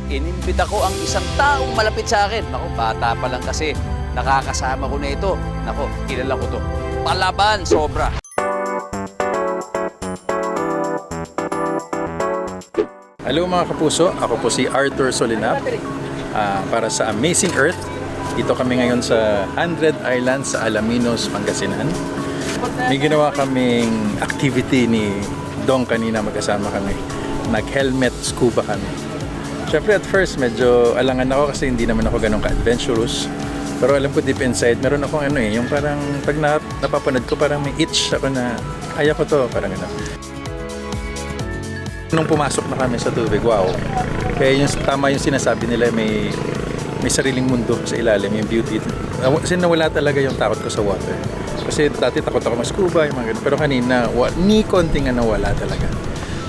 inimbita ko ang isang taong malapit sa akin. Naku, bata pa lang kasi nakakasama ko na ito. Naku, kilala ko to. Palaban, sobra. Hello mga kapuso, ako po si Arthur Solinap para sa Amazing Earth. Dito kami ngayon sa 100 Islands sa Alaminos, Pangasinan. May ginawa kaming activity ni Dong kanina, magkasama kami. Nag-helmet scuba kami. Siyempre at first medyo alangan ako kasi hindi naman ako ganun ka-adventurous. Pero alam ko deep inside, meron akong yung parang pag napapanood ko parang may itch ako na kaya ko to, parang gano'n. Nung pumasok na kami sa tubig, wow. Kaya tama yung sinasabi nila, may sariling mundo sa ilalim, yung beauty. Kasi nawala talaga yung takot ko sa water. Kasi dati takot ako mag-scuba, yung mga ganun. Pero kanina, ni konti nga nawala talaga.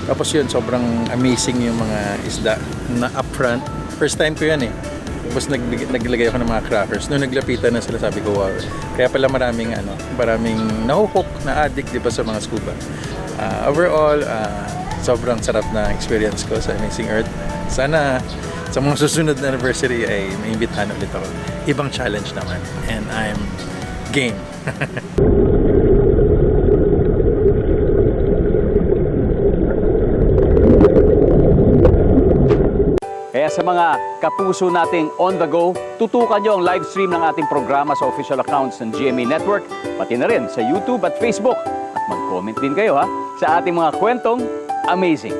Tapos yun, sobrang amazing yung mga isda na upfront. First time ko yan eh. Tapos naglagay ako ng mga crackers. Nung naglapitan na sila, sabi ko, wow. Kaya pala maraming nahuhook na addict, di ba, sa mga scuba. Overall, sobrang sarap na experience ko sa Amazing Earth. Sana sa mga susunod na anniversary ay maimbitahan ulit ako. Ibang challenge naman. And I'm game. Kaya sa mga kapuso nating on the go, tutukan nyo ang live stream ng ating programa sa official accounts ng GMA Network, pati na rin sa YouTube at Facebook. At mag-comment din kayo sa ating mga kwentong amazing.